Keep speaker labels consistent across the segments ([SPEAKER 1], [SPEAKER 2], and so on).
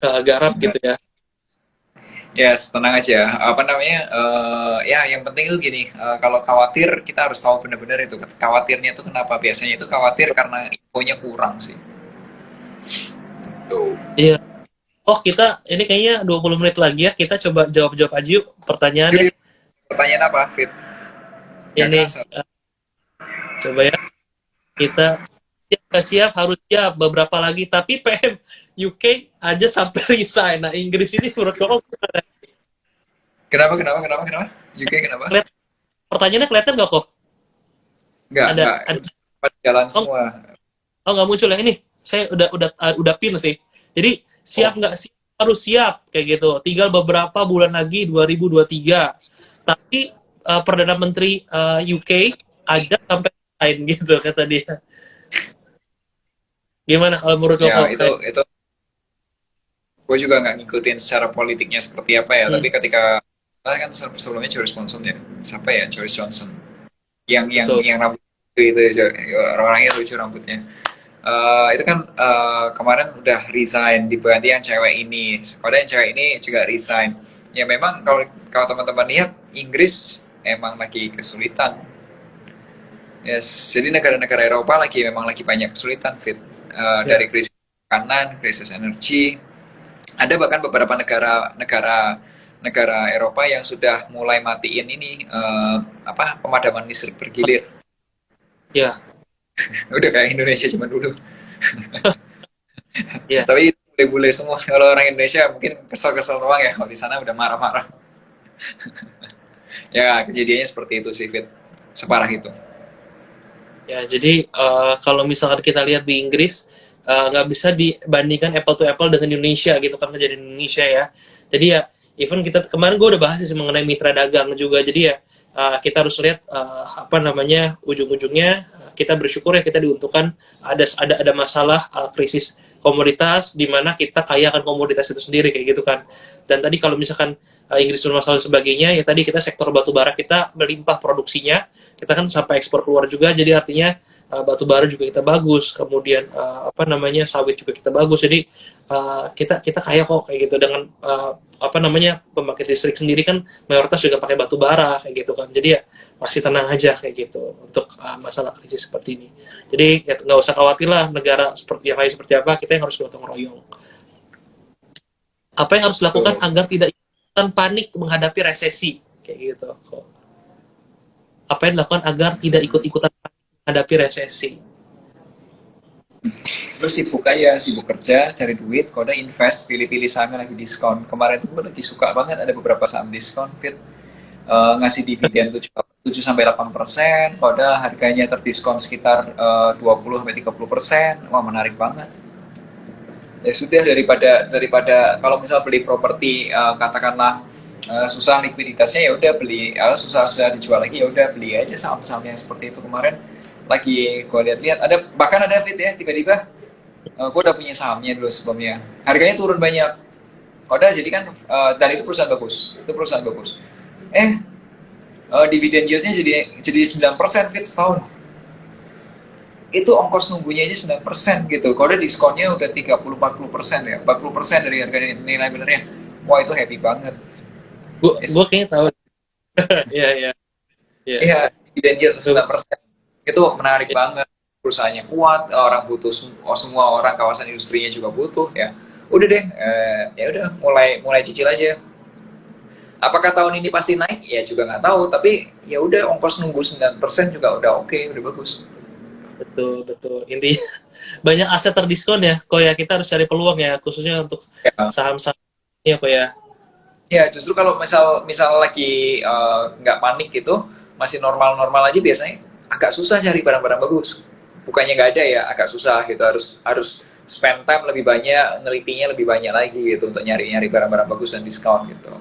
[SPEAKER 1] garap gitu ya.
[SPEAKER 2] Yes, tenang aja. Apa namanya? Ya, yang penting itu gini. Kalau khawatir, kita harus tahu benar-benar itu. Khawatirnya itu kenapa? Biasanya itu khawatir karena infonya kurang sih. Tuh.
[SPEAKER 1] Iya. Oh, kita ini kayaknya 20 menit lagi ya. Kita coba jawab-jawab aja yuk pertanyaannya.
[SPEAKER 2] Yuk, pertanyaan apa, Fit? Nggak
[SPEAKER 1] Ini
[SPEAKER 2] kerasa.
[SPEAKER 1] coba ya kita siap nggak siap harus siap beberapa lagi. Tapi PM UK aja sampai resign. Nah, Inggris ini menurut kamu gimana?
[SPEAKER 2] Kenapa, kenapa, kenapa, kenapa? UK kenapa?
[SPEAKER 1] Pertanyaannya kelihatan nggak kok?
[SPEAKER 2] Nggak,
[SPEAKER 1] Ada,
[SPEAKER 2] nggak.
[SPEAKER 1] ada
[SPEAKER 2] Udah jalan
[SPEAKER 1] oh,
[SPEAKER 2] semua.
[SPEAKER 1] oh nggak muncul ya ini. Saya udah pin sih. Jadi siap
[SPEAKER 2] Oh,
[SPEAKER 1] nggak siap harus siap kayak gitu. Tinggal beberapa bulan lagi 2023. Tapi Perdana Menteri UK aja sampai lain gitu kata dia. Gimana kalau menurut
[SPEAKER 2] ya
[SPEAKER 1] Koko?
[SPEAKER 2] itu gue juga nggak ngikutin secara politiknya seperti apa ya.
[SPEAKER 1] Hmm,
[SPEAKER 2] Tapi ketika saya kan sebelumnya Boris Johnson ya. Siapa ya Boris Johnson?
[SPEAKER 1] betul.
[SPEAKER 2] Yang rambut itu orang-orangnya lucu rambutnya. Itu kan kemarin udah resign diganti yang cewek ini. Padahal yang cewek ini juga resign. Ya memang kalau kalau teman-teman lihat Inggris emang lagi kesulitan. Yes, jadi negara-negara Eropa memang lagi banyak kesulitan fit.
[SPEAKER 1] Ya,
[SPEAKER 2] Dari krisis makanan, krisis energi. Ada bahkan beberapa negara Eropa yang sudah mulai matiin ini apa pemadaman listrik bergilir.
[SPEAKER 1] ya,
[SPEAKER 2] Udah kayak Indonesia zaman dulu.
[SPEAKER 1] ya.
[SPEAKER 2] Tapi bule-bule semua. Kalau orang Indonesia mungkin kesel-kesel doang ya. Kalau di sana udah marah-marah. Ya kejadiannya seperti itu sih Fit. Separah itu.
[SPEAKER 1] Ya, jadi kalau misalkan kita lihat di Inggris, nggak bisa dibandingkan apple to apple dengan Indonesia gitu kan kejadian Indonesia ya. Jadi ya, even kita kemarin gue udah bahas sih mengenai mitra dagang juga. Jadi ya kita harus lihat apa namanya ujung-ujungnya kita bersyukur ya kita diuntungkan ada masalah krisis komoditas di mana kita kaya akan komoditas itu sendiri kayak gitu kan. Dan tadi kalau misalkan Inggris bermasalah dan sebagainya, ya tadi kita sektor batu bara kita melimpah produksinya, kita kan sampai ekspor keluar juga, jadi artinya batu bara juga kita bagus, kemudian apa namanya sawit juga kita bagus, jadi kita kita kaya kok kayak gitu dengan apa namanya pembangkit listrik sendiri kan mayoritas juga pakai batu bara kayak gitu kan, jadi ya masih tenang aja kayak gitu untuk masalah krisis seperti ini. Jadi ya nggak usah khawatir lah negara seperti yang lain seperti apa, kita yang harus gotong royong. Apa yang harus dilakukan
[SPEAKER 2] Tuh.
[SPEAKER 1] agar tidak panik menghadapi resesi kayak gitu. Apa yang dilakukan agar tidak ikut-ikutan menghadapi resesi?
[SPEAKER 2] Terus sibuk aja, sibuk kerja, cari duit, kode invest, pilih-pilih sahamnya lagi diskon. Kemarin tuh gue lagi suka banget ada beberapa saham diskon Fit. Ngasih dividen 7 sampai 8%, kode harganya terdiskon sekitar 20 sampai 30%. Wah, menarik banget. Ya sudah daripada daripada kalau misal beli properti katakanlah susah likuiditasnya ya udah beli susah dijual lagi ya udah beli aja saham-saham yang seperti itu kemarin lagi gue lihat-lihat ada bahkan ada fit ya tiba-tiba gue udah punya sahamnya dulu sebelumnya harganya turun banyak udah jadi kan dan itu perusahaan bagus itu perusahaan bagus eh dividen yieldnya jadi 9% fit setahun itu ongkos nunggunya aja 9% gitu. Kalau ada diskonnya udah 30-40% ya. 40% dari harga nilai benernya. Wah, itu happy banget.
[SPEAKER 1] Gue kayaknya tahu. Iya, iya, iya.
[SPEAKER 2] Iya, dividen yield
[SPEAKER 1] Tuh,
[SPEAKER 2] 9%. Itu menarik
[SPEAKER 1] ya,
[SPEAKER 2] banget. Perusahaannya kuat, orang butuh semua orang kawasan industrinya juga butuh ya. Udah deh, ya udah mulai mulai cicil aja. Apakah tahun ini pasti naik? Ya juga nggak tahu, tapi ya udah ongkos nunggu 9% juga udah oke, udah bagus.
[SPEAKER 1] betul, betul. Intinya banyak aset terdiskon ya. Kok ya kita harus cari peluang ya, khususnya untuk
[SPEAKER 2] Ya,
[SPEAKER 1] saham-saham ini apa ya.
[SPEAKER 2] ya, justru kalau misal misal lagi nggak panik gitu, masih normal-normal aja biasanya agak susah cari barang-barang bagus. Bukannya nggak ada ya, agak susah gitu. Harus harus spend time lebih banyak, nelitinya lebih banyak lagi gitu untuk nyari-nyari barang-barang bagus dan diskon gitu.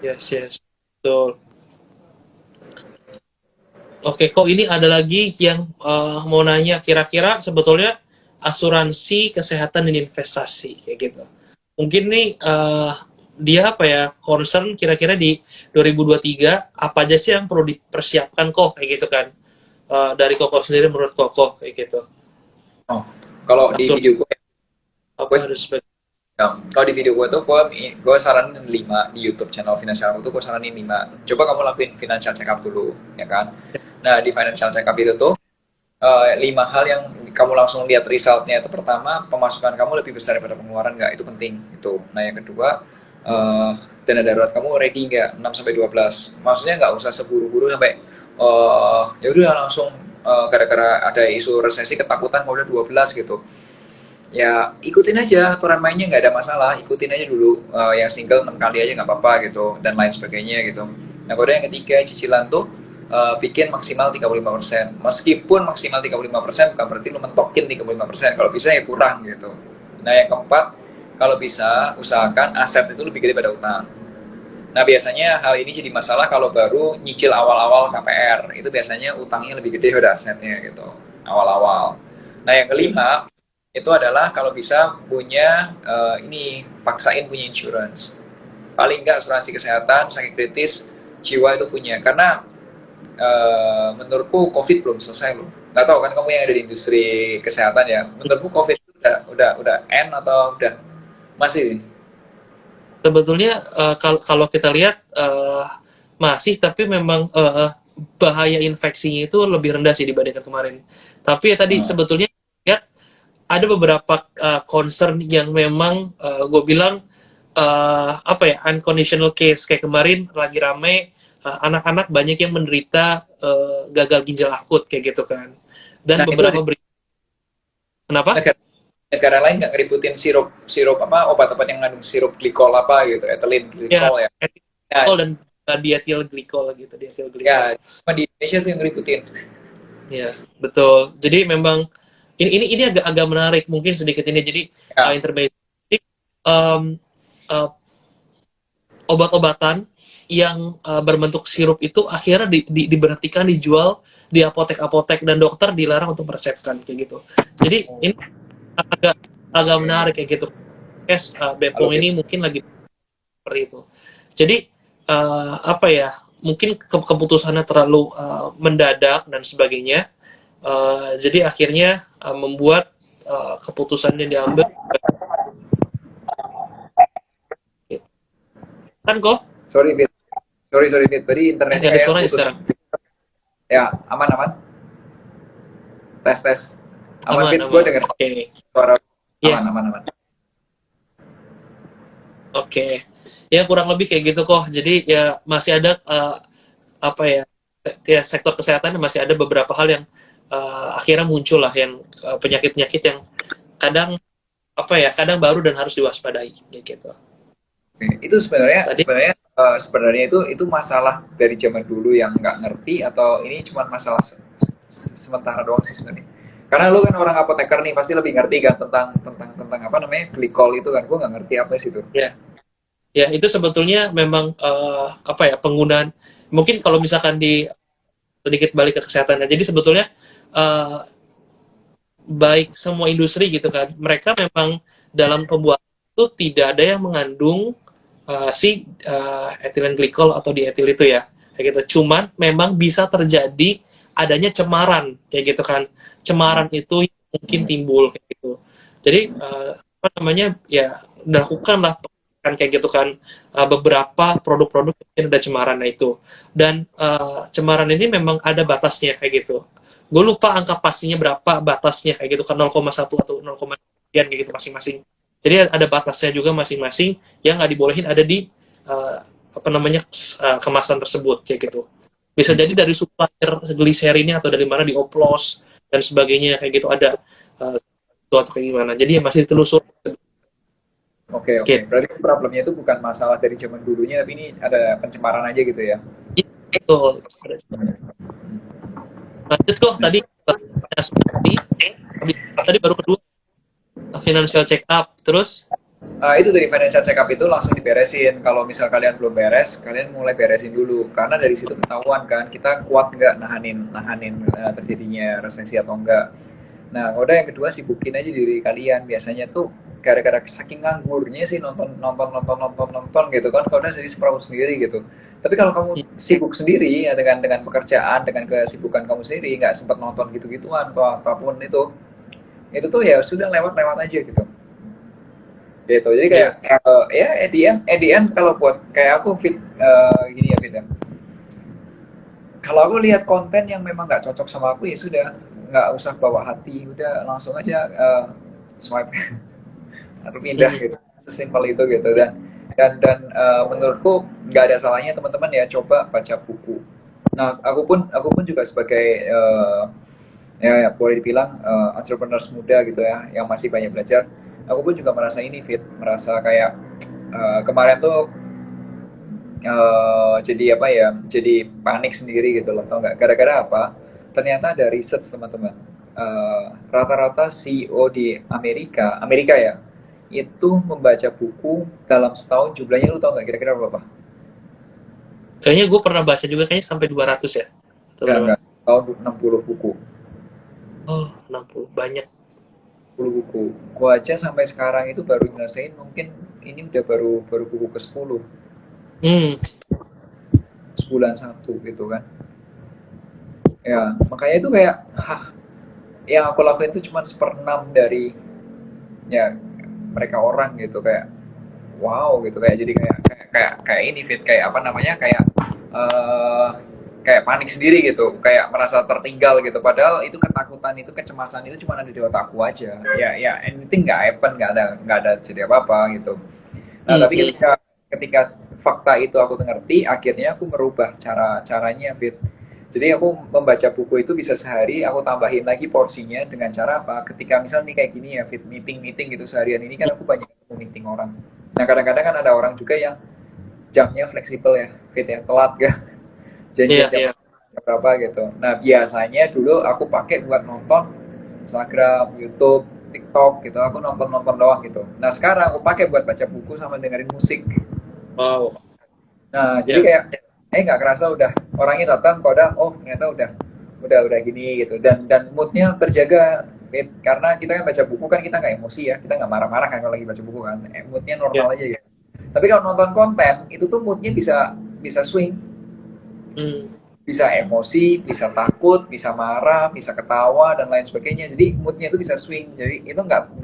[SPEAKER 1] Yes, yes. Betul. Oke, kok ini ada lagi yang mau nanya kira-kira sebetulnya asuransi kesehatan dan investasi kayak gitu. Mungkin nih dia apa ya concern kira-kira di 2023 apa aja sih yang perlu dipersiapkan kok kayak gitu kan. Dari Koko sendiri menurut Koko kayak gitu.
[SPEAKER 2] Oh, kalau di
[SPEAKER 1] Atur
[SPEAKER 2] video gue,
[SPEAKER 1] apa harus
[SPEAKER 2] Kalau di video gue tuh gue saranin 5 di YouTube channel finansial aku tuh gue saranin 5. Coba kamu lakuin financial check up dulu, ya kan? Nah di financial check up itu tuh 5 hal yang kamu langsung lihat resultnya itu pertama pemasukan kamu lebih besar daripada pengeluaran nggak, itu penting itu. Nah yang kedua dana darurat kamu ready nggak 6 sampai 12, maksudnya nggak usah seburu-buru sampai ya udah langsung gara-gara ada isu resesi ketakutan kalau udah 12 gitu. Ya ikutin aja aturan mainnya, nggak ada masalah, ikutin aja dulu yang single 6 kali aja nggak apa-apa gitu dan lain sebagainya gitu. Nah kode yang ketiga cicilan tuh bikin maksimal 35%, meskipun maksimal 35% bukan berarti lu mentokin 35%, kalau bisa ya kurang gitu. Nah yang keempat, kalau bisa usahakan aset itu lebih gede pada utang. Nah biasanya hal ini jadi masalah kalau baru nyicil awal-awal KPR, itu biasanya utangnya lebih gede daripada asetnya gitu awal-awal. Nah yang kelima itu adalah kalau bisa punya ini paksain punya insurance, paling nggak asuransi kesehatan sakit kritis jiwa itu punya, karena menurutku COVID belum selesai loh. Nggak tahu kan kamu yang ada di industri kesehatan ya. Menurutku COVID itu udah end atau udah masih?
[SPEAKER 1] Sebetulnya kalau kita lihat masih, tapi memang bahaya infeksinya itu lebih rendah sih dibandingkan kemarin. Tapi ya tadi
[SPEAKER 2] Hmm.
[SPEAKER 1] sebetulnya ya ada beberapa concern yang memang gue bilang apa ya, unconditional case kayak kemarin lagi rame anak-anak banyak yang menderita gagal ginjal akut kayak gitu kan. Dan
[SPEAKER 2] Nah itu
[SPEAKER 1] beberapa berita kenapa?
[SPEAKER 2] negara, negara lain nggak ngeributin sirup sirup apa obat-obat yang mengandung sirup glikol apa gitu, ethylene
[SPEAKER 1] Ya,
[SPEAKER 2] glikol ya. Ya,
[SPEAKER 1] etilglikol dan diethyl glikol gitu, diethyl glikol.
[SPEAKER 2] ya cuma di Indonesia tuh yang ngeributin.
[SPEAKER 1] Ya, betul. Jadi memang ini agak agak menarik mungkin sedikit ini. Jadi
[SPEAKER 2] Ya,
[SPEAKER 1] intermezzo. Jadi, um, uh, obat-obatan yang berbentuk sirup itu akhirnya diberhentikan dijual di apotek-apotek dan dokter dilarang untuk meresepkan kayak gitu. Jadi ini agak agak
[SPEAKER 2] oke.
[SPEAKER 1] menarik kayak gitu. Yes,
[SPEAKER 2] Halo
[SPEAKER 1] Bepom
[SPEAKER 2] Fit.
[SPEAKER 1] ini mungkin lagi seperti itu. Jadi apa ya? Mungkin keputusannya terlalu mendadak dan sebagainya. Jadi akhirnya membuat keputusan yang diambil kan kok
[SPEAKER 2] Sorry Fit. Sorry Fit. Tadi internetnya
[SPEAKER 1] nggak ada
[SPEAKER 2] kayak
[SPEAKER 1] suaranya
[SPEAKER 2] putus.
[SPEAKER 1] sekarang.
[SPEAKER 2] Ya, aman aman. Tes tes. Aman
[SPEAKER 1] Aman
[SPEAKER 2] Fit, gue
[SPEAKER 1] aman.
[SPEAKER 2] denger
[SPEAKER 1] Oke.
[SPEAKER 2] suara. Aman
[SPEAKER 1] Yes.
[SPEAKER 2] aman aman.
[SPEAKER 1] Oke. Ya kurang lebih kayak gitu kok. Jadi ya masih ada apa ya, ya sektor kesehatan masih ada beberapa hal yang akhirnya muncul lah yang penyakit-penyakit yang kadang apa ya, kadang baru dan harus diwaspadai kayak gitu.
[SPEAKER 2] Oke. Itu sebenarnya
[SPEAKER 1] Tadi
[SPEAKER 2] sebenarnya sebenarnya itu masalah dari zaman dulu yang nggak ngerti atau ini cuma masalah sementara doang sih sebenarnya. Karena lu kan orang apoteker nih pasti lebih ngerti kan tentang apa namanya glikol itu kan, gue nggak ngerti apa sih itu.
[SPEAKER 1] ya, ya itu sebetulnya memang apa ya, penggunaan mungkin kalau misalkan di sedikit balik ke kesehatan. Jadi sebetulnya uh, baik semua industri gitu kan, mereka memang dalam pembuatan itu tidak ada yang mengandung si ethylene glycol atau dietil itu ya, kayak gitu. Cuman memang bisa terjadi adanya cemaran kayak gitu kan, cemaran itu yang mungkin timbul kayak gitu. Jadi apa namanya ya, dilakukanlah kan kayak gitu kan beberapa produk-produk yang ada cemarannya itu, dan cemaran ini memang ada batasnya kayak gitu. Gue lupa angka pastinya berapa batasnya kayak gitu kan, 0,1 atau 0, sekian kayak gitu masing-masing. Jadi ada batasnya juga masing-masing yang nggak dibolehin ada di apa namanya kemasan tersebut kayak gitu. Bisa jadi dari supplier gliserinnya atau dari mana dioplos dan sebagainya kayak gitu, ada atau kayak gimana. Jadi ya masih ditelusur
[SPEAKER 2] Oke oke.
[SPEAKER 1] gitu.
[SPEAKER 2] Berarti problemnya itu bukan masalah dari zaman dulunya tapi ini ada pencemaran aja gitu ya.
[SPEAKER 1] Itu lanjut kok
[SPEAKER 2] Nah,
[SPEAKER 1] tadi asuransi, tadi baru kedua financial check up, terus
[SPEAKER 2] itu dari financial check up itu langsung diberesin. Kalau misal kalian belum beres, kalian mulai beresin dulu. Karena dari situ ketahuan kan kita kuat nggak nahanin nahanin terjadinya resesi atau enggak. Nah, udah yang kedua sibukin aja diri kalian. Biasanya tuh gara-gara saking nganggurnya sih nonton gitu kan. Kalau udah jadi separuh sendiri gitu. Tapi kalau kamu sibuk sendiri ya dengan pekerjaan, dengan kesibukan kamu sendiri, nggak sempat nonton gitu-gituan atau apapun itu tuh ya sudah lewat-lewat aja gitu. gitu. Jadi kayak
[SPEAKER 1] Iya.
[SPEAKER 2] ya at the end kalau buat kayak aku fit gini ya fit ya. Kalau aku lihat konten yang memang nggak cocok sama aku ya sudah, nggak usah bawa hati, udah langsung aja swipe atau pindah
[SPEAKER 1] Hmm.
[SPEAKER 2] gitu. Sesimpel itu gitu. Dan menurutku nggak ada salahnya teman-teman ya coba baca buku. Nah, aku pun juga sebagai ya boleh dibilang entrepreneurs muda gitu ya yang masih banyak belajar. Aku pun juga merasa ini fit, merasa kayak kemarin tuh jadi apa ya, jadi panik sendiri gitu loh, tau nggak? Gara-gara apa? Ternyata ada research teman-teman. Rata-rata CEO di Amerika ya, itu membaca buku dalam setahun jumlahnya lu tau nggak kira-kira berapa?
[SPEAKER 1] Kayaknya gue pernah baca juga kayaknya sampai 200 ya. Atau berapa?
[SPEAKER 2] Enggak, tahun 60 buku.
[SPEAKER 1] Oh, 60. Banyak.
[SPEAKER 2] 10 buku. Gua aja sampai sekarang itu baru nyelesain mungkin ini udah baru baru buku ke-10.
[SPEAKER 1] Hmm.
[SPEAKER 2] Sebulan satu gitu kan. Ya, makanya itu kayak hah, yang aku lakuin itu cuma seperenam dari ya mereka orang gitu kayak wow gitu kayak jadi kayak ini fit kayak apa namanya eh kayak panik sendiri gitu kayak merasa tertinggal gitu padahal itu ketakutan itu kecemasan itu cuma ada di otakku aja ya ya anything nggak happen nggak ada jadi apa apa gitu. Nah
[SPEAKER 1] Hmm.
[SPEAKER 2] tapi
[SPEAKER 1] Hmm.
[SPEAKER 2] ketika fakta itu aku ngerti akhirnya aku merubah caranya fit. Jadi aku membaca buku itu bisa sehari, aku tambahin lagi porsinya dengan cara apa? Ketika misal nih kayak gini ya, fit meeting gitu seharian ini kan aku banyak ketemu meeting orang. Nah kadang-kadang kan ada orang juga yang jamnya fleksibel ya, fit ya, telat ya, janjian
[SPEAKER 1] Iya,
[SPEAKER 2] jam
[SPEAKER 1] iya.
[SPEAKER 2] berapa gitu. Nah biasanya dulu aku pakai buat nonton Instagram, YouTube, TikTok gitu. Aku nonton-nonton doang gitu. Nah sekarang aku pakai buat baca buku sama dengerin musik.
[SPEAKER 1] Wow.
[SPEAKER 2] Nah, jadi
[SPEAKER 1] Ya.
[SPEAKER 2] kayak nggak kerasa udah orangnya datang kok udah oh ternyata udah gini gitu dan moodnya terjaga karena kita kan baca buku kan kita nggak emosi ya kita nggak marah-marah kan kalau lagi baca buku kan moodnya
[SPEAKER 1] Ya.
[SPEAKER 2] normal aja ya tapi kalau nonton konten itu tuh moodnya bisa bisa swing
[SPEAKER 1] Hmm.
[SPEAKER 2] bisa emosi bisa takut bisa marah bisa ketawa dan lain sebagainya jadi moodnya itu bisa swing jadi itu nggak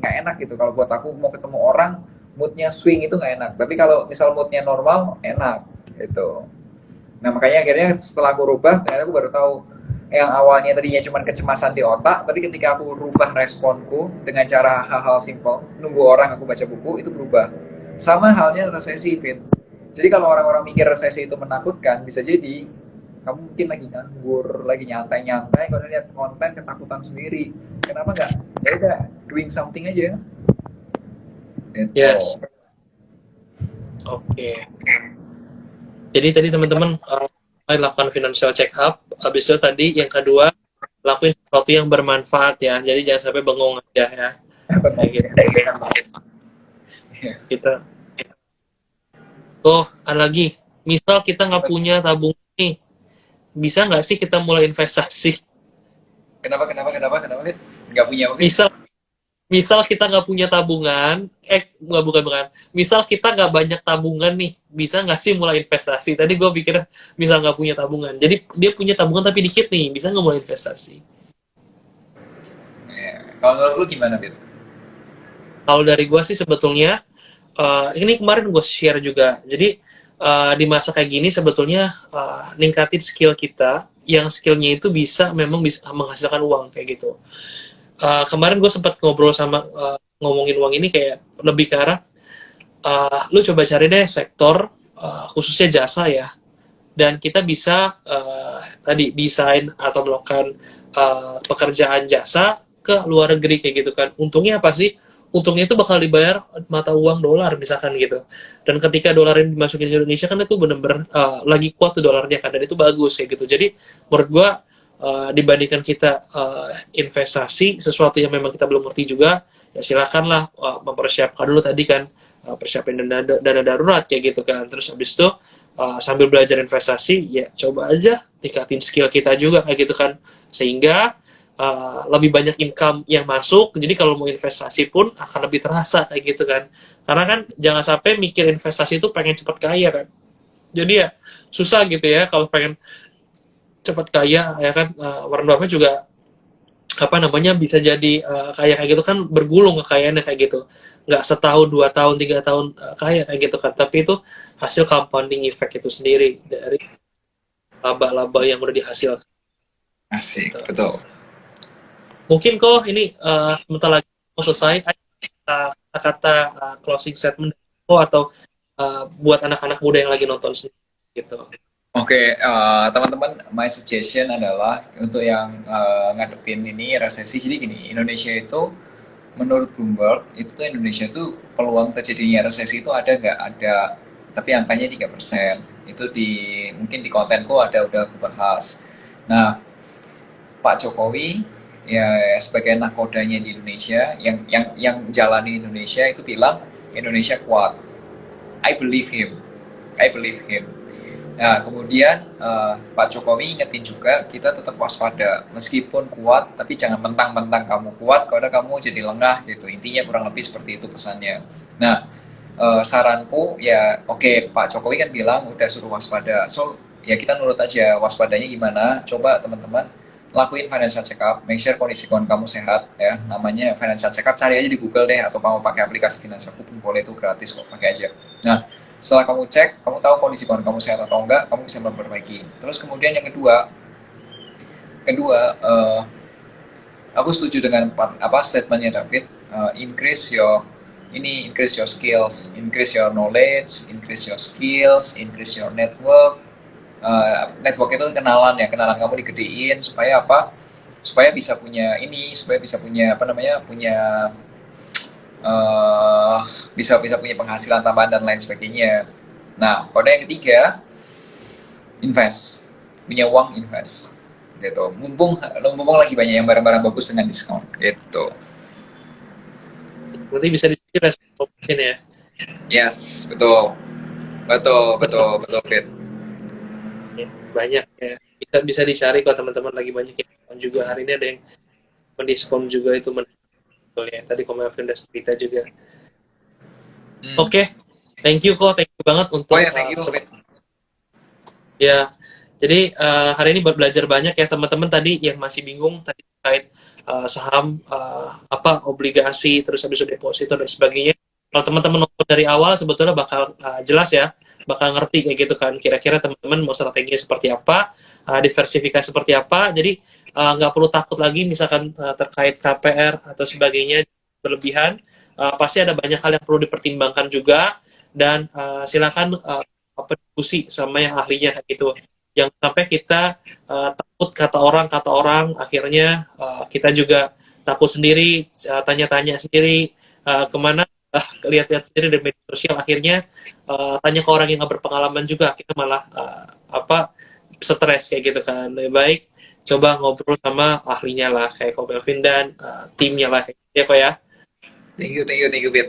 [SPEAKER 2] enak gitu kalau buat aku mau ketemu orang moodnya swing itu nggak enak tapi kalau misal moodnya normal enak gitu. Nah makanya akhirnya setelah aku rubah, ternyata aku baru tahu yang awalnya tadinya cuma kecemasan di otak, tapi ketika aku rubah responku dengan cara hal-hal simpel, nunggu orang aku baca buku itu berubah. Sama halnya resesi, Fit. Jadi kalau orang-orang mikir resesi itu menakutkan, bisa jadi kamu mungkin lagi nganggur, lagi nyantai-nyantai, kalau lihat konten ketakutan sendiri. Kenapa nggak? Ya udah, doing something aja. Itu.
[SPEAKER 1] Yes. Oke. Jadi tadi teman-teman lakukan financial check up. Habis itu tadi yang kedua lakuin sesuatu yang bermanfaat ya. Jadi jangan sampai bengong aja ya. Kayak gitu. Kita. Oh, ada lagi. Misal kita nggak punya tabungan nih, bisa nggak sih kita mulai investasi?
[SPEAKER 2] Kenapa, Fit? Nggak punya apa, Fit?
[SPEAKER 1] Misal misal kita nggak punya tabungan, nggak bukan, misal kita nggak banyak tabungan nih, bisa nggak sih mulai investasi? Tadi gue pikir misal nggak punya tabungan, jadi dia punya tabungan tapi dikit nih, bisa nggak mulai investasi?
[SPEAKER 2] Ya. Kalau menurut lu gimana, Fit?
[SPEAKER 1] Kalau dari gue sih sebetulnya, ini kemarin gue share juga, jadi di masa kayak gini sebetulnya ningkatin skill kita, yang skillnya itu memang bisa menghasilkan uang kayak gitu. Kemarin gue sempat ngobrol sama ngomongin uang ini kayak lebih ke arah lu coba cari deh sektor khususnya jasa ya dan kita bisa tadi desain atau melakukan pekerjaan jasa ke luar negeri kayak gitu kan untungnya apa sih untungnya itu bakal dibayar mata uang dolar misalkan gitu dan ketika dolar ini dimasukin ke Indonesia kan itu bener-bener lagi kuat tuh dolarnya kan dan itu bagus kayak gitu jadi menurut gua dibandingkan kita investasi sesuatu yang memang kita belum ngerti juga ya silakanlah mempersiapkan dulu tadi kan persiapin dana darurat kayak gitu kan terus habis itu sambil belajar investasi ya coba aja tingkatin skill kita juga kayak gitu kan sehingga lebih banyak income yang masuk jadi kalau mau investasi pun akan lebih terasa kayak gitu kan karena kan jangan sampai mikir investasi itu pengen cepat kaya kan jadi ya susah gitu ya kalau pengen cepat kaya ya kan Warren Buffett juga apa namanya bisa jadi kaya kayak gitu kan, bergulung kekayaannya kayak gitu, nggak setahun 2 tahun 3 tahun kaya kayak gitu kan, tapi itu hasil compounding effect itu sendiri dari laba-laba yang udah dihasilkan
[SPEAKER 2] Asik,
[SPEAKER 1] gitu.
[SPEAKER 2] betul.
[SPEAKER 1] Mungkin kok ini sebentar lagi mau selesai, ada kata-kata closing statement kok, atau buat anak-anak muda yang lagi nonton sendiri gitu.
[SPEAKER 2] Oke, teman-teman, my suggestion adalah untuk yang ngadepin ini resesi. Jadi gini, Indonesia itu menurut Bloomberg itu tuh Indonesia tuh peluang terjadinya resesi itu ada nggak? Ada, tapi angkanya 3%. Itu di mungkin di kontenku ada udah aku bahas. Nah, Pak Jokowi ya sebagai nakodanya di Indonesia yang jalani Indonesia itu bilang Indonesia kuat. I believe him. I believe him. Nah, kemudian Pak Jokowi ingetin juga kita tetap waspada. Meskipun kuat, tapi jangan mentang-mentang kamu kuat, kalau kamu jadi lengah gitu. Intinya kurang lebih seperti itu pesannya. Nah, saranku ya oke, Pak Jokowi kan bilang udah suruh waspada. So, ya kita nurut aja waspadanya gimana. Coba teman-teman lakuin financial check up, make sure kondisi keuangan kamu sehat ya. Namanya financial check up, cari aja di Google deh atau kamu pakai aplikasi financial pun boleh, itu gratis kok, pakai aja. Nah, setelah kamu cek, kamu tahu kondisi keuangan kamu sehat atau enggak, kamu bisa memperbaiki. Terus kemudian yang kedua, kedua aku setuju dengan apa statementnya David. Increase your ini, increase your skills, increase your knowledge, increase your skills, increase your network. Network itu kenalan ya, kenalan kamu digedein supaya apa? Supaya bisa punya ini, supaya bisa punya apa namanya, punya uh, bisa bisa punya penghasilan tambahan dan lain sebagainya. Nah, kode yang ketiga, invest, punya uang invest, gitu. Mumpung lagi banyak yang barang-barang bagus dengan diskon, gitu.
[SPEAKER 1] Nanti bisa dicicil mungkin ya.
[SPEAKER 2] Yes, betul, betul,
[SPEAKER 1] Betul.
[SPEAKER 2] betul, betul, Fit.
[SPEAKER 1] Ya, banyak ya, bisa bisa dicari kalau teman-teman lagi banyak yang juga hari ini ada yang mendiskon juga itu betul ya, tadi komen Melvin udah cerita juga.
[SPEAKER 2] Hmm.
[SPEAKER 1] Oke, thank you kok, thank you banget
[SPEAKER 2] Oh
[SPEAKER 1] untuk
[SPEAKER 2] ya, thank you, Fit.
[SPEAKER 1] kesempatan ya. Jadi hari ini belajar banyak ya teman-teman, tadi yang masih bingung tadi terkait saham, apa obligasi, terus habis itu deposito dan sebagainya. Kalau teman-teman nonton dari awal sebetulnya bakal jelas ya, bakal ngerti kayak gitu kan. Kira-kira teman-teman mau strateginya seperti apa, diversifikasi seperti apa. Jadi nggak perlu takut lagi misalkan terkait KPR atau sebagainya berlebihan. Pasti ada banyak hal yang perlu dipertimbangkan juga, dan silakan apa diskusi sama yang ahlinya kayak gitu. Yang sampai kita takut kata orang akhirnya kita juga takut sendiri, tanya-tanya sendiri kemana, lihat-lihat sendiri di media sosial, akhirnya tanya ke orang yang nggak berpengalaman juga, kita malah apa stres kayak gitu kan. Lebih baik coba ngobrol sama ahlinya lah, kayak Ko Melvin dan timnya lah, ya kok ya.
[SPEAKER 2] Thank you, Fit.